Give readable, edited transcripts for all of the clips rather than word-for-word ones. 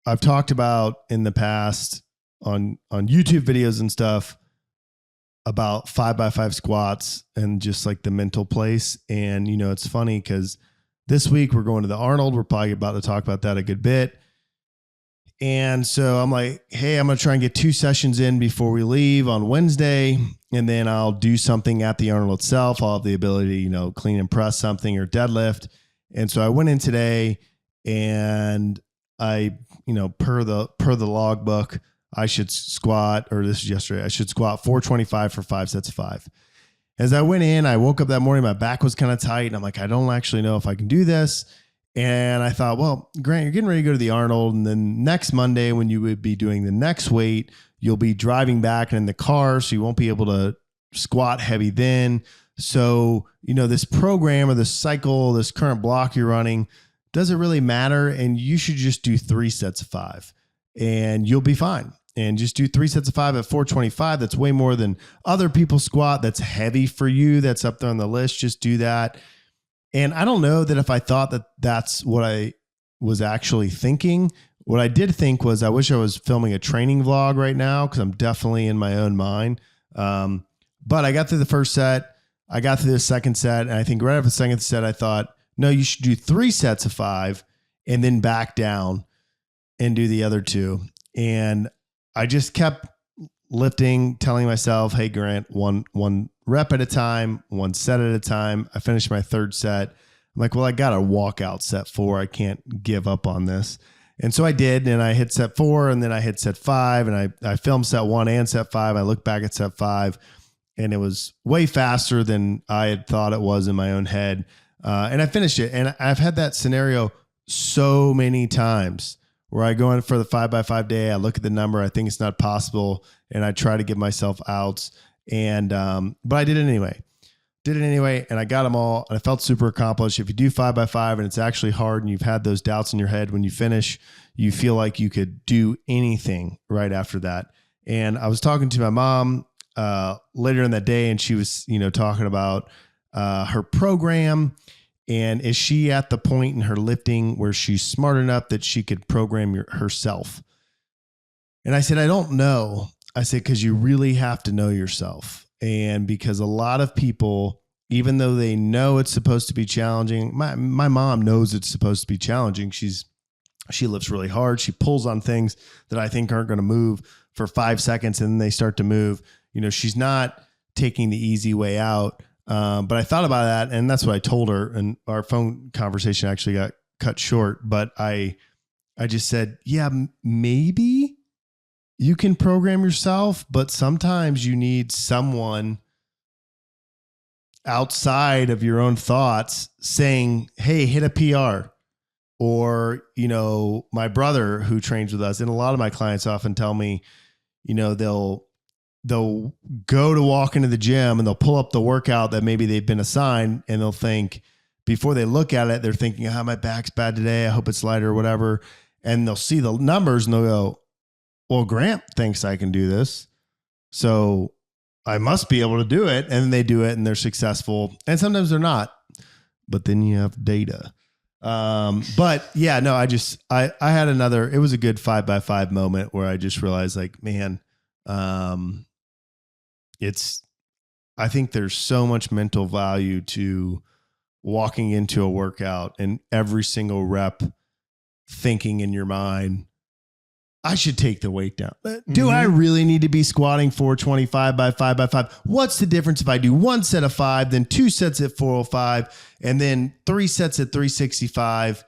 I've talked about in the past on YouTube videos and stuff about 5x5 squats and just like the mental place. And, it's funny because this week we're going to the Arnold. We're probably about to talk about that a good bit. And so I'm like, hey, I'm going to try and get 2 sessions in before we leave on Wednesday. And then I'll do something at the Arnold itself. I'll have the ability, clean and press something or deadlift. And so I went in today and I, per the logbook, I should squat, or this is yesterday, I should squat 425 for 5 sets of 5. As I went in, I woke up that morning, my back was kind of tight. And I'm like, I don't actually know if I can do this. And I thought, well, Grant, you're getting ready to go to the Arnold. And then next Monday, when you would be doing the next weight, you'll be driving back in the car. So you won't be able to squat heavy then. So, this program or this cycle, this current block you're running, doesn't really matter. And you should just do 3 sets of 5 and you'll be fine. And just do 3 sets of 5 at 425. That's way more than other people squat. That's heavy for you. That's up there on the list. Just do that. And I don't know that if I thought that that's what I was actually thinking. What I did think was I wish I was filming a training vlog right now because I'm definitely in my own mind. But I got through the first set. I got through the second set. And I think right after the second set, I thought, no, you should do 3 sets of 5 and then back down and do the other 2. And I just kept lifting, telling myself, hey, Grant, one rep at a time, 1 set at a time. I finished my 3rd set. I'm like, well, I got to walk out set 4. I can't give up on this. And so I did. And I hit set 4 and then I hit set 5 and I filmed set 1 and set 5. I looked back at set 5 and it was way faster than I had thought it was in my own head. And I finished it. And I've had that scenario so many times where I go in for the 5x5 day. I look at the number. I think it's not possible. And I try to give myself outs. And, but I did it anyway. And I got them all. And I felt super accomplished. If you do 5x5 and it's actually hard and you've had those doubts in your head, when you finish, you feel like you could do anything right after that. And I was talking to my mom, later in that day, and she was, talking about, her program. And is she at the point in her lifting where she's smart enough that she could program herself? And I said, I don't know. I said, because you really have to know yourself. And because a lot of people, even though they know it's supposed to be challenging, my mom knows it's supposed to be challenging. She lifts really hard. She pulls on things that I think aren't going to move for 5 seconds and then they start to move. She's not taking the easy way out. But I thought about that and that's what I told her, and our phone conversation actually got cut short, but I just said, yeah, maybe you can program yourself, but sometimes you need someone outside of your own thoughts saying, hey, hit a PR. Or, my brother who trains with us, and a lot of my clients often tell me, they'll go to walk into the gym and they'll pull up the workout that maybe they've been assigned, and they'll think, before they look at it, they're thinking, my back's bad today. I hope it's lighter or whatever. And they'll see the numbers and they'll go, well, Grant thinks I can do this, so I must be able to do it. And then they do it and they're successful. And sometimes they're not, but then you have data. But yeah, no, I had it was a good 5x5 moment where I just realized, like, man, I think there's so much mental value to walking into a workout and every single rep thinking in your mind, I should take the weight down. Do I really need to be squatting 425 by 5x5? What's the difference if I do 1 set of 5, then 2 sets at 405, and then 3 sets at 365?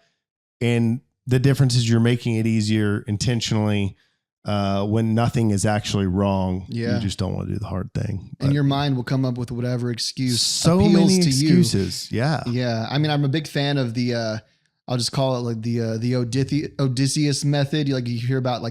And the difference is you're making it easier intentionally when nothing is actually wrong. Yeah. You just don't want to do the hard thing. And your mind will come up with whatever excuse so appeals many to excuses. You. Yeah. Yeah. I mean, I'm a big fan of the, I'll just call it like the Odysseus method. You hear about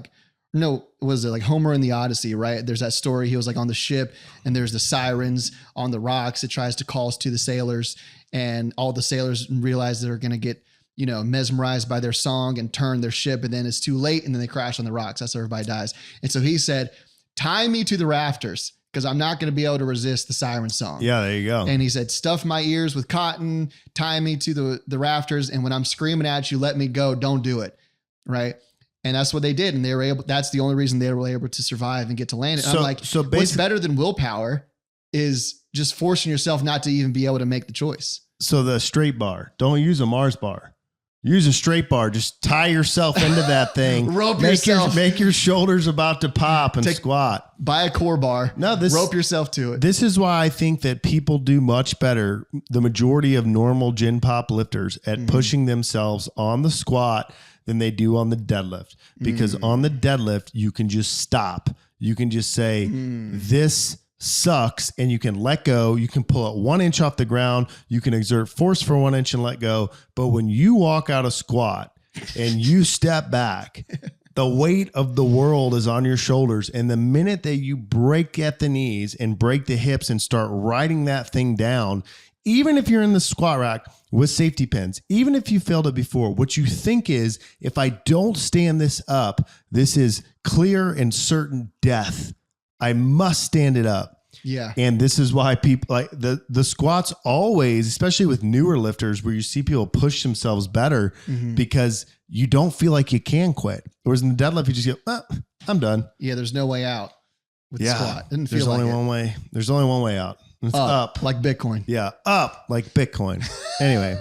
was it like Homer in the Odyssey, right? There's that story. He was like on the ship and there's the sirens on the rocks. It tries to call to the sailors, and all the sailors realize they're going to get, mesmerized by their song and turn their ship. And then it's too late. And then they crash on the rocks. That's how everybody dies. And so he said, tie me to the rafters, because I'm not going to be able to resist the siren song. Yeah, there you go. And he said, stuff my ears with cotton, tie me to the rafters. And when I'm screaming at you, let me go. Don't do it. Right. And that's what they did. And they were able, that's the only reason they were able to survive and get to land. And I'm like, what's better than willpower is just forcing yourself not to even be able to make the choice. So the straight bar, don't use a Mars bar. Use a straight bar. Just tie yourself into that thing. Rope yourself. Make your shoulders about to pop and squat. Buy a core bar. Rope yourself to it. This is why I think that people do much better, the majority of normal gym pop lifters, at pushing themselves on the squat than they do on the deadlift. Because on the deadlift, you can just stop. You can just say, this sucks, and you can let go. You can pull it 1 inch off the ground. You can exert force for 1 inch and let go. But when you walk out of squat and you step back, the weight of the world is on your shoulders. And the minute that you break at the knees and break the hips and start riding that thing down, even if you're in the squat rack with safety pins, even if you failed it before, what you think is, if I don't stand this up, this is clear and certain death. I must stand it up. Yeah. And this is why people like the squats always, especially with newer lifters, where you see people push themselves better because you don't feel like you can quit. Whereas in the deadlift, you just go, I'm done. Yeah. There's no way out with the squat. Didn't There's feel only like one way. There's only one way out. It's up. Like Bitcoin. Yeah. Up like Bitcoin. Anyway.